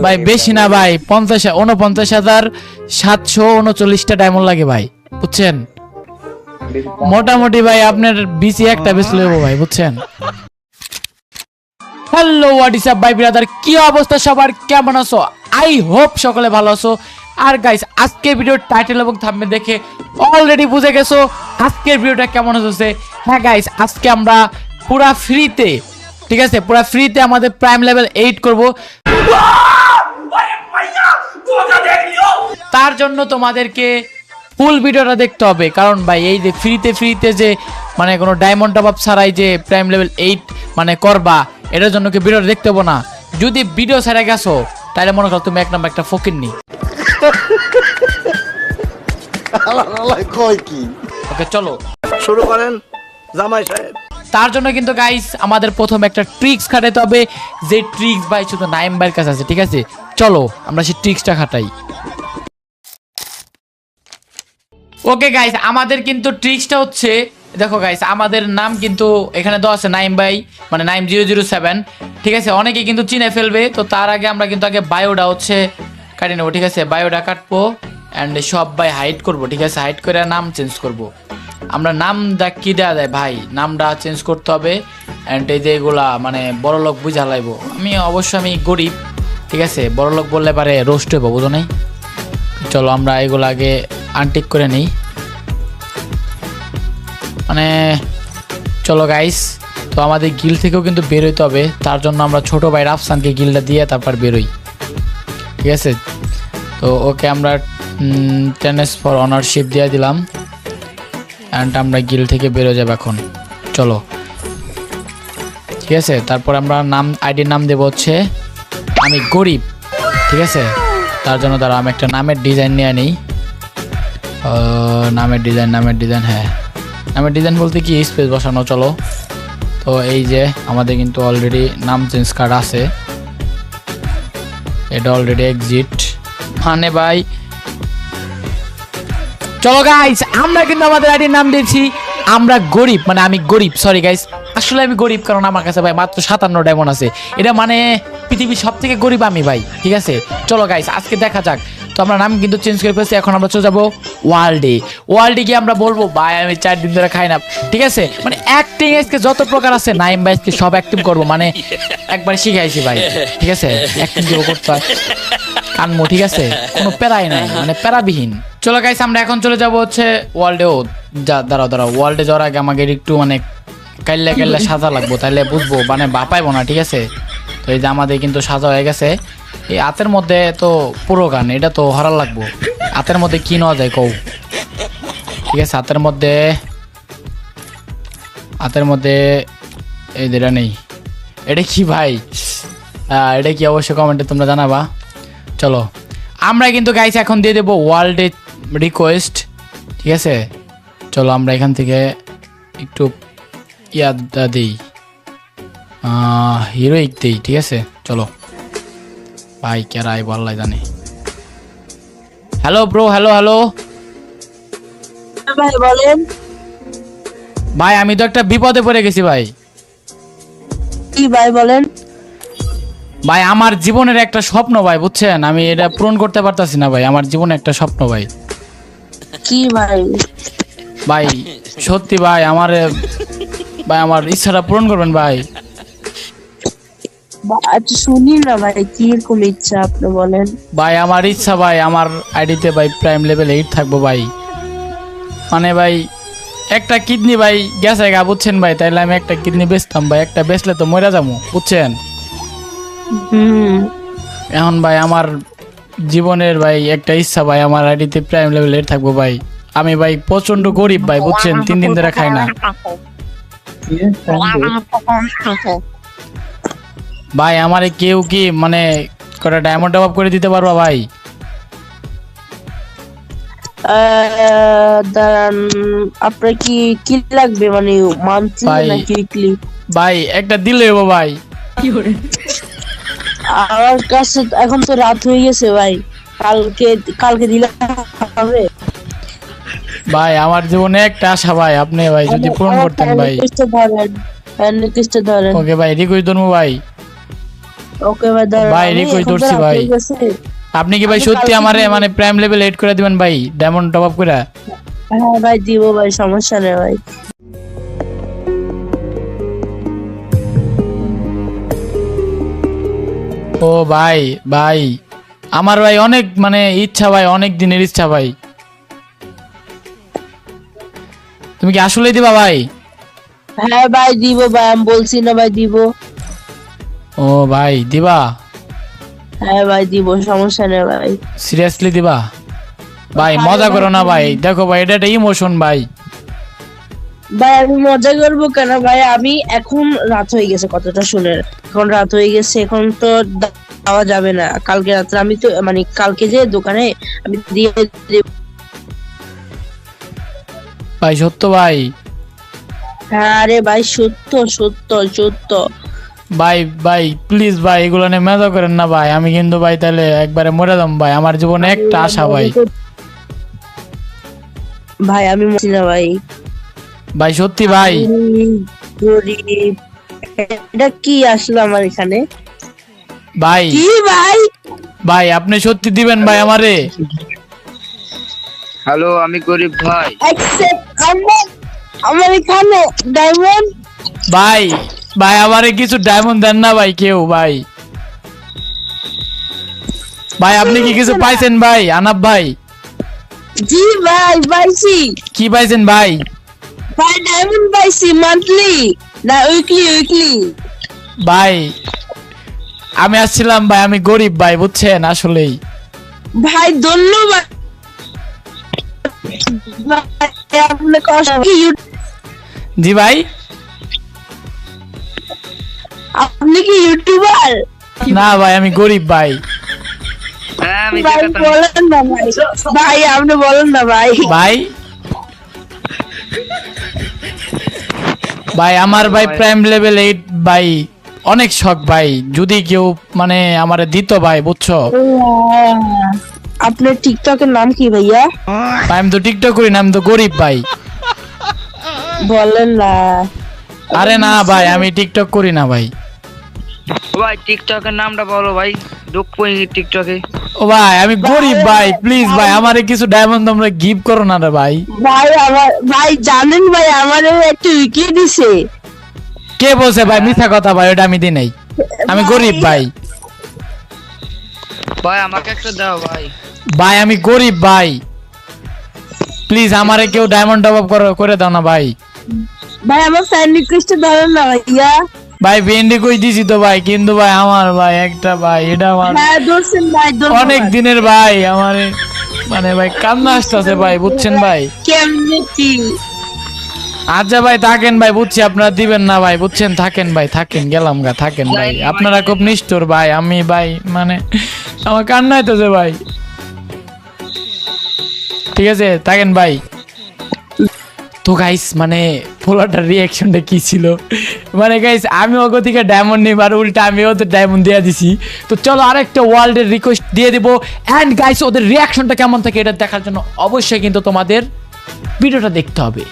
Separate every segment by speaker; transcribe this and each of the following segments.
Speaker 1: ভাই বেশি না ভাই, 49,739টা ডায়মন্ড লাগে ভাই, বুঝছেন? মোটামুটি ভাই আপনার বিসি একটা বেশ লইবো ভাই, বুঝছেন? হ্যালো হোয়াট ইজ আপ ভাই ব্রাদার, কি অবস্থা সবার, কেমন আছো? আই হোপ সকলে ভালো আছো। আর গাইস, আজকের ভিডিওর টাইটেল এবং থাম্বনেল দেখে অলরেডি বুঝে গেছো আজকের ভিডিওটা কেমন হচ্ছে। হ্যাঁ গাইস, আজকে আমরা পুরা ফ্রিতে, ঠিক আছে, পুরা ফ্রিতে আমাদের প্রাইম লেভেল 8 করব। তার জন্য তোমাদেরকে ফুল ভিডিওটা দেখতে হবে, কারণ ভাই এই যে ফ্রিতে যে মানে কোনো ডায়মন্ড টপ আপ ছাড়াই যে প্রাইম লেভেল 8 মানে করবা, এটার জন্য কি ভিডিওটা দেখতে হবে না। যদি ভিডিও ছাড়া গেছো তাহলে মনে করো তুমি এক নাম্বার একটা ফকিন্নি। ওকে চলো
Speaker 2: শুরু করেন জামাই সাহেব।
Speaker 1: তার জন্য কিন্তু গাইস আমাদের প্রথম একটা ট্রিক্স খাটাতে হবে, যে ট্রিক্স ভাই শুধু নাইম ভাইয়ের কাছে আছে, ঠিক আছে? চলো আমরা সেই ট্রিক্সটা খাটাই। ওকে গাইস, আমাদের কিন্তু ট্রিক্সটা হচ্ছে, দেখো গাইস আমাদের নাম কিন্তু এখানে দেওয়া আছে নাইম ভাই, মানে নাইম 007, ঠিক আছে? অনেকে কিন্তু চিনে ফেলবে, তো তার আগে আমরা কিন্তু আগে বায়োটা হচ্ছে কাটিয়ে নেবো, ঠিক আছে? বায়োটা কাটবো অ্যান্ড সব ভাই হাইড করবো, ঠিক আছে? হাইড করে নাম চেঞ্জ করবো। আমরা নাম কি দেওয়া যায় ভাই, নামটা চেঞ্জ করতে হবে। অ্যান্ড এই যে এগুলা মানে বড় লোক বুঝা লাইব, আমি গরিব, ঠিক আছে? বড় লোক বললে পারে রোস্ট হইব, বুঝো নাই? চলো আমরা এগুলো আগে আনটিক করে নিই, মানে চলো গাইস। তো আমাদের গিল থেকেও কিন্তু বের হইতে হবে, তার জন্য আমরা ছোট ভাই রাফসানকে গিলটা দিয়ে তারপর বেরোই, ঠিক আছে? তো ওকে আমরা ট্রান্সফার অনারশিপ দিয়ে দিলাম অ্যান্ড আমরা গিল থেকে বেরো যাব এখন। চলো ঠিক আছে, তারপর আমরা নাম আইডির নাম দেবো হচ্ছে আমি গরিব, ঠিক আছে? তার জন্য তারা আমি একটা নামের ডিজাইন নিয়ে নিই। নামের ডিজাইন হ্যাঁ, নামের ডিজাইন বলতে কি স্পেস বসানো। চলো, তো এই যে আমাদের কিন্তু অলরেডি নাম চেঞ্জ কার্ড আছে, এটা অলরেডি এক্সিট মানে ভাই। চলো গাইস, আমরা কিন্তু আমাদের আইডির নাম দিয়েছি আমরা গরিব, মানে আমি গরিব। সরি গাইস, আসলে আমি গরিব কারণ আমার কাছে ভাই মাত্র 57 ডায়মন্ড আছে, এটা মানে পৃথিবীর সব থেকে গরিব আমি ভাই, ঠিক আছে? চলো গাইস আজকে দেখা যাক। তো আমরা নাম কিন্তু চেঞ্জ করে ফেলছি, এখন আমরা চলে যাবো ওয়ার্ল্ডে গিয়ে আমরা বলবো ভাই আমি 4 দিন ধরে খাই না, ঠিক আছে? মানে অ্যাক্টিং আজকে যত প্রকার আছে নাইম ভাই আজকে সব অ্যাক্টিং করবো, মানে একবার শিখাইছি ভাই, ঠিক আছে? অ্যাক্টিং যেও করতে হয় কানমো, ঠিক আছে? কোনো প্যারাই নাই, মানে প্যারাবিহীন। চলো গাইস, আমরা এখন চলে যাবো হচ্ছে ওয়ার্ল্ডে। ও দাঁড়াও ওয়ার্ল্ডে যাওয়ার আগে আমাকে একটু মানে কাইল্লা সাজা লাগবো, তাহলে বুঝবো মানে বাপাইবো না, ঠিক আছে? তো এই যে আমাদের কিন্তু সাজা হয়ে গেছে। এই হাতের মধ্যে তো পুরো গান, এটা তো হারার লাগবো। হাতের মধ্যে কি নেওয়া যায় কৌ, ঠিক আছে? হাতের মধ্যে এই যেটা নেই, এটা কি ভাই, এটা কি অবশ্যই কমেন্টে তোমরা জানাবা। চলো আমরা কিন্তু গাইস এখন দিয়ে দেবো ওয়ার্ল্ডে রিকোয়েস্ট, ঠিক আছে? চলো আমরা এখান থেকে একটু ইয়াদটা দিই, হিরোইক দিই, ঠিক আছে? চলো ভাই কেরাই বল্লাই জানি। হ্যালো ব্রো, হ্যালো
Speaker 3: ভাই বলেন।
Speaker 1: ভাই আমি তো একটা বিপদে পড়ে গেছি ভাই।
Speaker 3: কি ভাই বলেন?
Speaker 1: ভাই আমার জীবনের একটা স্বপ্ন ভাই, বুঝছেন? আমি এটা পূরণ করতে পারতাছি না ভাই, আমার জীবনে একটা স্বপ্ন ভাই।
Speaker 3: কি ভাই?
Speaker 1: ভাই সত্যি ভাই, আমার ইচ্ছাটা পূরণ করবেন ভাই।
Speaker 3: আচ্ছা শুনি না ভাই, কি এরকম ইচ্ছা আপনি বলেন।
Speaker 1: ভাই আমার ইচ্ছা ভাই, আমার আইডিতে ভাই প্রাইম লেভেল 8 থাকবো ভাই, মানে ভাই একটা কিডনি ভাই গেছে গা, বুঝছেন ভাই? তাইলে আমি একটা কিডনি বেচতাম ভাই, একটা বেচলে তো মরে যাবো, বুঝছেন? এখন ভাই আমার জীবনের ভাই একটা ইচ্ছা ভাই, আমার আইডিতে প্রাইম লেভেল 8 থাকবো ভাই। আমি ভাই প্রচন্ড গরিব ভাই, বুঝছেন? 3 দিন ধরে খাই না ভাই। আমারে কেউ কি মানে কটা ডায়মন্ড টপ আপ করে দিতে পারবা ভাই?
Speaker 3: দাঁড়ান, আপনার কি লাগবে, মানে মান্থলি নাকি উইকলি?
Speaker 1: ভাই একটা দিলে হবো ভাই।
Speaker 3: আমার কাছে এখন তো রাত হয়ে গেছে ভাই, কালকে দিলে হবে
Speaker 1: ভাই। আমার জীবনে একটা আশা ভাই, আপনি ভাই যদি পূরণ করতেন ভাই।
Speaker 3: ধরেন।
Speaker 1: ওকে ভাই, রিকোয়েস্ট ধরবো ভাই।
Speaker 3: ওকে ভাই দাঁড়ান,
Speaker 1: ভাই,
Speaker 3: আমি
Speaker 1: request
Speaker 3: এখন তো
Speaker 1: করছি
Speaker 3: রাত
Speaker 1: ভাই।
Speaker 3: হয়ে গেছে।
Speaker 1: আপনি কি ভাই
Speaker 3: আমি
Speaker 1: সত্যি
Speaker 3: কালকে
Speaker 1: আমারে
Speaker 3: দিব।
Speaker 1: মানে প্রাইম লেভেল এড করে দিবেন ভাই, ডায়মন্ড টপ আপ করে?
Speaker 3: হ্যাঁ ভাই দিব ভাই, সমস্যা নেই ভাই।
Speaker 1: ও ভাই, ভাই আমার ভাই অনেক মানে ইচ্ছা ভাই, অনেক দিনের ইচ্ছা ভাই। তুমি কি আসলেই দিবা ভাই?
Speaker 3: হ্যাঁ ভাই দিব ভাই, আমি বলছি না ভাই দিব।
Speaker 1: ও ভাই দিবা?
Speaker 3: হ্যাঁ ভাই দিব, সমস্যা নেই ভাই।
Speaker 1: সিরিয়াসলি দিবা? ভাই
Speaker 3: আরে
Speaker 1: মজা করো না
Speaker 3: ভাই,
Speaker 1: ভাই, দেখো ভাই এটা একটা ইমোশন ভাই।
Speaker 3: ভাই আমি মজা করবো কেন ভাই, আমি এখন রাত হয়ে গেছে কতটা শুনে, এখন রাত হয়ে গেছে, এখন তো দেওয়া যাবে না। কালকে রাত্রে আমি তো মানে কালকে যে দোকানে আমি দিয়ে দেব।
Speaker 1: ভাই সত্য ভাই?
Speaker 3: হ্যাঁ আরে ভাই সত্য সত্য সত্য।
Speaker 1: ভাই ভাই প্লিজ ভাই এগুলো নিয়ে মজা করেন না ভাই, আমি কিন্তু ভাই তাহলে একবারে মরে যাম ভাই, আমার জীবনে একটা আশা ভাই।
Speaker 3: ভাই আমি বলছি না ভাই।
Speaker 1: ভাই সত্যি ভাই?
Speaker 3: আমি গরিব, এটা কি আসলো আমার এখানে?
Speaker 1: ভাই
Speaker 3: কি ভাই?
Speaker 1: ভাই আপনি সত্যি দিবেন ভাই আমারে?
Speaker 4: হ্যালো, আমি গরিব ভাই।
Speaker 3: Accept আমার এখানে ডায়মন্ড।
Speaker 1: ভাই ভাই আমারে কিছু ডায়মন্ড দেন না ভাই কেউ ভাই। ভাই আপনি কি কিছু পাইছেন ভাই আনাব ভাই?
Speaker 3: জি ভাই পাইছি।
Speaker 1: কি পাইছেন ভাই?
Speaker 3: ভাই ডায়মন্ড পাইছি মান্থলি না উইকলি উইকলি।
Speaker 1: ভাই আমি আসছিলাম ভাই, আমি গরিব ভাই বুঝছেন আসলেই।
Speaker 3: ভাই ধন্যবাদ ভাই, আপনি কষ্ট
Speaker 1: জি ভাই?
Speaker 3: আপনি কি ইউটিউবার?
Speaker 1: না ভাই আমি গরিব ভাই।
Speaker 4: হ্যাঁ, আমি
Speaker 3: ভাই
Speaker 4: জাকাত
Speaker 3: বলেন না ভাই, ভাই আপনি বলেন না ভাই।
Speaker 1: ভাই ভাই আমার ভাই প্রাইম লেভেল 8 ভাই, অনেক শখ ভাই, যদি কেউ মানে আমারে দিত ভাই বুঝছো।
Speaker 3: আপনার টিকটকের নাম কি ভাইয়া?
Speaker 1: ভাই আমি তো টিকটক করি না, আমি তো গরিব ভাই।
Speaker 3: বলেন না।
Speaker 1: আরে না ভাই আমি টিকটক করি না ভাই।
Speaker 4: ভাই টিকটকের নামটা বলো ভাই, ঢুকবো টিকটকে।
Speaker 1: ও ভাই আমি গরিব ভাই, প্লিজ ভাই আমারে কিছু ডায়মন্ড তোমরা গিফট করো না রে ভাই।
Speaker 3: ভাই আমার ভাই জানেন ভাই আমারও একটু উইকিয়ে দিছে।
Speaker 1: কে বলছে ভাই মিথ্যা কথা ভাই, ওটা আমি দিই নাই, আমি গরিব ভাই।
Speaker 4: ভাই আমাকে একটা দাও ভাই।
Speaker 1: ভাই আমি গরিব ভাই, প্লিজ আমারে কেউ ডায়মন্ড টপ আপ করে দাও না ভাই।
Speaker 3: ভাই আমার ফ্রেন্ড রিকোয়েস্ট ধরেন না ভাইয়া।
Speaker 1: ভাই ভেন্ডি কই দিছি তো ভাই, কিন্তু ভাই আমার ভাই একটা ভাই এটা আমার
Speaker 3: হ্যাঁ ধরছেন ভাই,
Speaker 1: অনেক দিনের ভাই, আমার মানে ভাই কান্না আসতেছে ভাই বুঝছেন ভাই।
Speaker 3: কেমনে কি?
Speaker 1: আচ্ছা ভাই থাকেন ভাই, বুঝছি আপনারা দিবেন না ভাই বুঝছেন, থাকেন ভাই থাকেন, গেলাম গা, থাকেন ভাই, আপনারা খুব নিষ্ঠুর ভাই, আমি ভাই মানে আমার কান্না হইতেছে ভাই। ঠিক আছে থাকেন ভাই। তো গাইস মানে পোলাটার রিয়াকশনটা কি ছিল, মানে গাইস আমি ওগো থেকে ডায়মন্ড নিব আর উল্টা আমি ওদের ডায়মন্ড দিয়ে দিছি। তো চলো আরেকটা ওয়ার্ল্ডের রিকোয়েস্ট দিয়ে দিব, অ্যান্ড গাইস ওদের রিয়াকশনটা কেমন থাকে এটা দেখার জন্য অবশ্যই কিন্তু তোমাদের ভিডিওটা দেখতে হবে।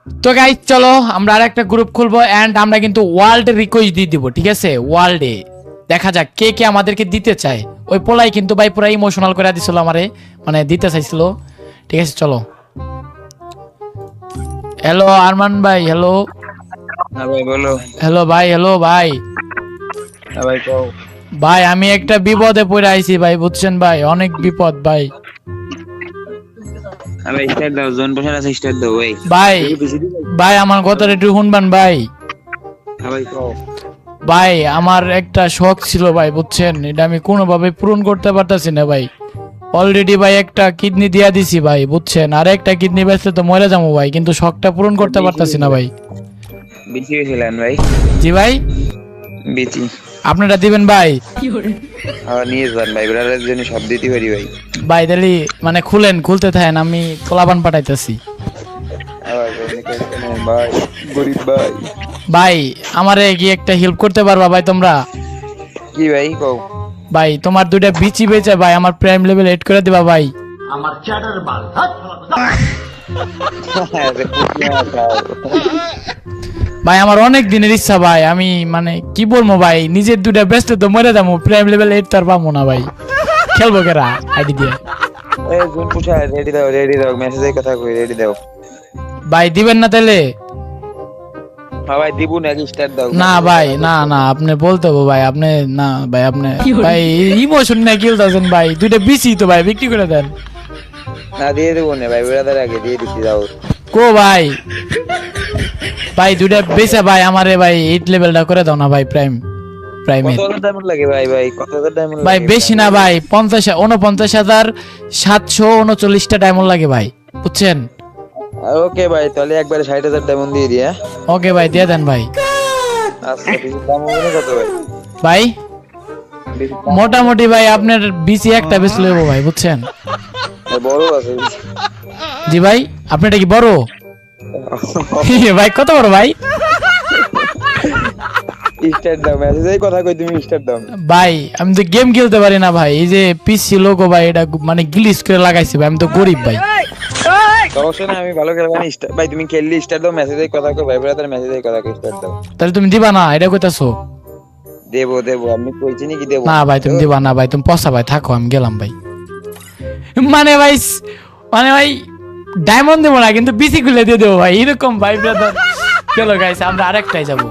Speaker 1: তো গাইস চলো আমরা আরেকটা গ্রুপ খুলবো, অ্যান্ড আমরা কিন্তু ওয়ার্ল্ডের রিকোয়েস্ট দিয়ে দিব, ঠিক আছে? ওয়ার্ল্ডে দেখা যাক কে কে আমাদেরকে দিতে চায়। ওই পোলাই কিন্তু ভাই পুরো ইমোশনাল করে দিছিল আমারে, মানে দিতে চাইছিল। ঠিক আছে চলো। হ্যালো আরমান ভাই, হ্যালো।
Speaker 4: হ্যাঁ ভাই বলো।
Speaker 1: হ্যালো ভাই, হ্যালো ভাই।
Speaker 4: হ্যাঁ ভাই কও।
Speaker 1: ভাই আমি একটা বিপদে পড়ে আইছি ভাই বুঝছেন ভাই, অনেক বিপদ ভাই।
Speaker 4: আমি স্টার্ট দাও, জোন বসার আছে, স্টার্ট দাও ভাই।
Speaker 1: ভাই ভাই আমার কথাটা একটু শুনবেন ভাই।
Speaker 4: হ্যাঁ ভাই কও।
Speaker 1: ভাই আমার একটা শখ ছিল ভাই বুঝছেন, এটা আমি কোনোভাবে পূরণ করতে পারতাছি না ভাই। অলরেডি ভাই একটা কিডনি দিয়া দিছি ভাই বুঝছেন, আর একটা কিডনি বেচলে তো মরে যাবো ভাই, কিন্তু শখটা পূরণ করতে পারতাছি না ভাই।
Speaker 4: বিচি গেছিলেন ভাই?
Speaker 1: জি ভাই
Speaker 4: বিচি
Speaker 1: আপনারা দিবেন ভাই?
Speaker 4: নিয়ে যান ভাই, ব্রাদারের জন্য সব দিতে পারি ভাই।
Speaker 1: ভাই তাহলে মানে খুলেন, খুলতে থাকেন, আমি পোলাপান পাঠাইতেছি।
Speaker 4: ভাই গরিব ভাই।
Speaker 1: ভাই আমারে কি একটা হেল্প করতে পারবা ভাই তোমরা?
Speaker 4: কি ভাই কও।
Speaker 1: ভাই তোমার দুইটা বিচি বেচে ভাই আমার প্রাইম লেভেল এড করে দিবা ভাই। ভাই আমার অনেক দিনের ইচ্ছা ভাই, আমি মানে কি বলবো ভাই, নিজের দুটা ব্যস্ত তো মরে যাবো, প্রাইম লেভেল 8 তো আর পাবো না ভাই, খেলবো কেরা আইডি দিয়ে।
Speaker 5: এ জুন পুষা রেডি দাও মেসেজে কথা কই রেডি দাও।
Speaker 1: ভাই দিবেন না তাহলে?
Speaker 5: হ্যাঁ ভাই দিবু নাকি স্টার্ট দাও।
Speaker 1: না ভাই না না, আপনি বলতে হবে ভাই, আপনি না ভাই, আপনি ভাই ইমোশন না খেলতেছেন ভাই, দুইটা বিসি তো ভাই বিক্রি করে দেন।
Speaker 5: না দিয়ে দেবো না ভাই, ব্রাদার আগে দিয়ে দিচ্ছি দাও।
Speaker 1: কো ভাই, ভাই দুইটা বেচা ভাই আমারে ভাই 8 লেভেলটা করে দাও না ভাই, প্রাইমে
Speaker 5: কত হাজার ডায়মন্ড লাগে ভাই? কত হাজার ডায়মন্ড
Speaker 1: ভাই? বেশি না ভাই, 49,739টা ডায়মন্ড লাগে ভাই, বুঝছেন?
Speaker 5: ওকে ভাই তাহলে একবারে 60,000 ডায়মন্ড দিয়ে দিই। হ্যাঁ
Speaker 1: ওকে ভাই দিয়ে দেন ভাই।
Speaker 5: আচ্ছা বেশি দাম হবে না কত ভাই?
Speaker 1: ভাই
Speaker 5: বেশি দাম
Speaker 1: মোটামুটি ভাই আপনার বিসি একটা বেশ লইব ভাই, বুঝছেন?
Speaker 5: বড় আছে।
Speaker 1: জি ভাই, আপনারটা কি বড়? ভাই কত বড় ভাই?
Speaker 5: স্টার্ট দাও মেসেজে কথা কই তুমি স্টার্ট দাও।
Speaker 1: ভাই আমি তো গেম খেলতে পারি না ভাই, এই যে পিসি লোগো ভাই এটা মানে গ্লিচ করে লাগাইছি ভাই, আমি তো গরিব ভাই।
Speaker 5: সমস্যা না আমি ভালো খেলবো না। ভাই তুমি খেললি স্টার্ট দাও মেসেজে কথা কই ভাই, ব্রাদার মেসেজে কথা কই স্টার্ট দাও।
Speaker 1: তাহলে তুমি দিবা না এটা কইতাছো?
Speaker 5: দেবো আমি কইছি নাকি দেবো
Speaker 1: না ভাই তুমি দিবা না ভাই, তুমি পসা ভাই, থাকো আমি গেলাম ভাই। মানে ভাই ডায়মন্ড দেবো না কিন্তু বিসি খুলে দিয়ে দেবো ভাই, এরকম ভাই ব্রাদার। চলো গাইস আমরা আরেকটাই যাবো,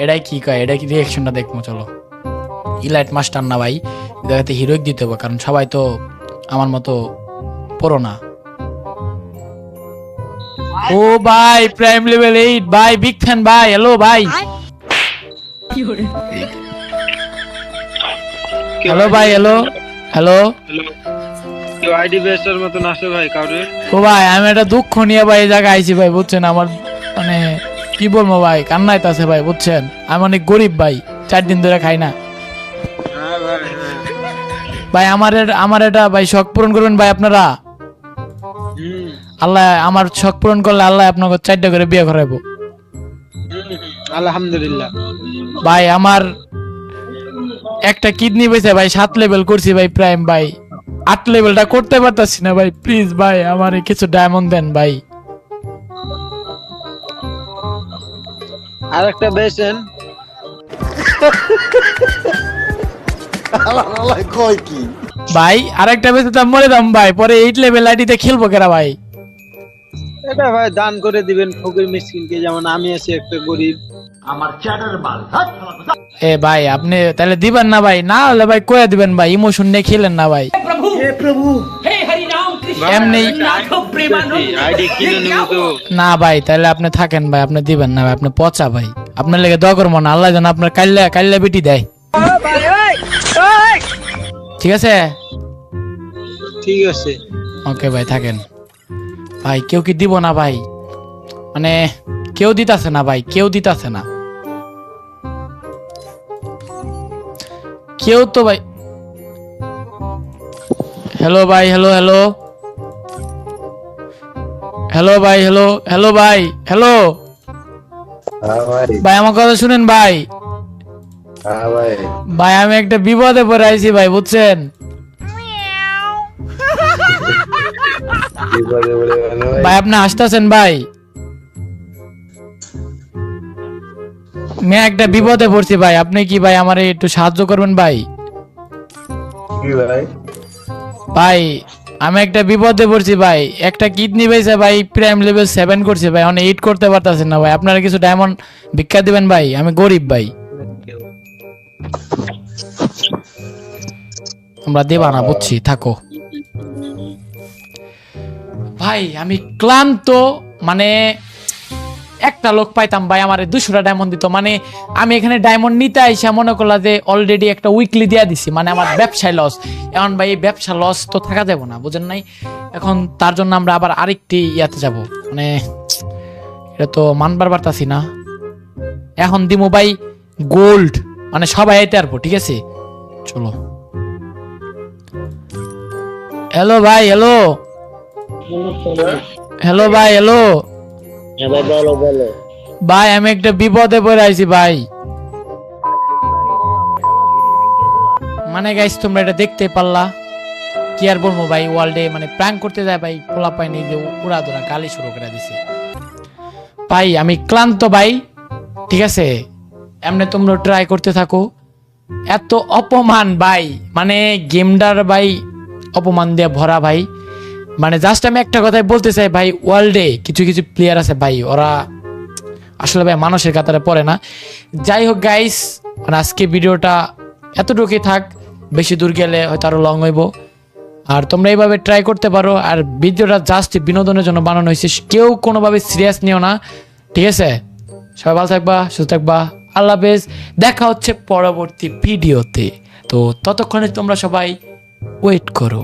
Speaker 1: এটাই কি কয়, এটা কি রিঅ্যাকশনটা দেখবো। চলো ইলাইট মাস্টার না ভাই, দেখাতে হিরোইক দিতে হবে, কারণ সবাই তো আমার মতো পড়ো না। ও ভাই প্রাইম লেভেল 8 ভাই, বিগ ফ্যান ভাই, হ্যালো ভাই। হ্যালো ভাই, হ্যালো হ্যালো।
Speaker 4: কেউ আইডি বেস্টার মতন আসে ভাই কাউরে?
Speaker 1: ও ভাই আমি একটা দুঃখ নিয়ে ভাই এই জায়গায় আইছি ভাই, বুঝছেন? আমার মানে কি বলবো ভাই, কান্নাইতে আছে ভাই, বুঝছেন? আমি অনেক গরিব ভাই, 4 দিন ধরে খাই না
Speaker 4: হ্যাঁ ভাই
Speaker 1: ভাই। আমার এটা ভাই শখ পূরণ করবেন ভাই আপনারা। আল্লাহ আমার শখ পূরণ করলে আল্লাহ আপনাকে 4টা করে বিয়ে করাইবো
Speaker 4: আলহামদুলিল্লাহ।
Speaker 1: ভাই। আমার একটা কিডনি বেঁচে ভাই 7 লেভেল করছি ভাই, প্রাইম ভাই 8 লেভেলটা করতে পারতাছি না ভাই, প্লিজ ভাই আমার কিছু ডায়মন্ড দেন ভাই।
Speaker 4: আর একটা বেসেন
Speaker 1: ভাই আরেকটা বেঁচে তো মরে দাম ভাই, পরে 8 লেভেল আইডিতে খেলবো কেরা ভাই?
Speaker 4: এটা ভাই দান করে দিবেন ফকির মিসকিনকে, যেমন আমি আছি একটা গরিব।
Speaker 1: এ ভাই আপনি তাহলে দিবেন না ভাই? না হলে ভাই কয়ে দিবেন ভাই, ইমোশন নিয়ে খেলেন না ভাই। এমনি
Speaker 4: আইডি কিনে নিব তো।
Speaker 1: না ভাই তাহলে আপনি থাকেন ভাই, আপনি দিবেন না ভাই, আপনি পচা ভাই, আপনার লেগে দোয়া করবো না, আল্লাহ যেন আপনার কাল্লা বেটি দেয়, ঠিক আছে?
Speaker 4: ঠিক আছে
Speaker 1: ওকে ভাই থাকেন ভাই। কেউ কি দিব না ভাই? মানে কেউ দিতাছে না ভাই, কেউ দিতাছে না কেউ তো ভাই। হ্যালো ভাই, হ্যালো হ্যালো হ্যালো ভাই, হ্যালো ভাই, হ্যালো ভাই আমার কথা শুনেন ভাই। ভাই আমি একটা বিপদে পড়ে আইছি ভাই, বুঝছেন? ভাই আপনি আসতেছেন ভাই? মেয়ে একটা বিপদে পড়ছি ভাই, আপনি কি ভাই আমারে একটু সাহায্য করবেন ভাই? ভাই আমি একটা বিপদে পড়ছি ভাই, একটা কিডনি বেঁচে ভাই প্রাইম লেভেল 7 করছি ভাই, অনেক 8 করতে পারতাছেন না ভাই, আপনারা কিছু ডায়মন্ড ভিক্ষা দিবেন ভাই, আমি গরিব ভাই। আমরা দেবা না বুঝছি, থাকো ভাই। আমি ক্লান্ত, মানে একটা লোক পাইতাম ভাই আমার 200টা ডায়মন্ড দিত, মানে আমি এখানে ডায়মন্ড নিতে আইসা মনে করলা যে অলরেডি একটা উইকলি দিয়া দিছি, মানে আমার ব্যবসায় লস। এখন ভাই এই ব্যবসা লস তো থাকা যাবে না, বুঝেন নাই? এখন তার জন্য আমরা আবার আরেকটি ইয়াতে যাব, মানে এটা তো মানবার পারতাছি না। এখন দিমু ভাই গোল্ড, মানে সবাই আইতে পারবো, ঠিক আছে? চলো হ্যালো ভাই, হ্যালো হ্যালো ভাই, হ্যালো ভাই আমি একটা বিপদে পড়ে আইছি ভাই। মানে গাইস তোমরা এটা দেখতে পারলা, কি আর বলবো ভাই, ওয়ার্ল্ডে মানে প্র্যাঙ্ক করতে যায় ভাই, পোলা পাইনি যে উড়া ধরা গালি শুরু করে দিছে ভাই আমি ক্লান্ত ভাই, ঠিক আছে? এমনি তোমরা ট্রাই করতে থাকো। এত অপমান ভাই, মানে গেমটার ভাই অপমান দিয়ে ভরা ভাই। মানে জাস্ট আমি একটা কথাই বলতে চাই ভাই, ওয়ার্ল্ডে কিছু কিছু প্লেয়ার আছে ভাই, ওরা আসলে ভাই মানুষের কাতারে পড়ে না। যাই হোক গাইস, মানে আজকে ভিডিওটা এতটুকুই থাক, বেশি দূর গেলে হয়তো আরো লং হইব। আর তোমরা এইভাবে ট্রাই করতে পারো। আর ভিডিওটা জাস্ট বিনোদনের জন্য বানানো হয়েছে, কেউ কোনোভাবে সিরিয়াস নিও না, ঠিক আছে? সবাই ভালো থাকবা, সুস্থ থাকবা, আল্লাহ হাফেজ। দেখা হচ্ছে পরবর্তী ভিডিওতে। তো ততক্ষণে তোমরা সবাই ওয়েট করো।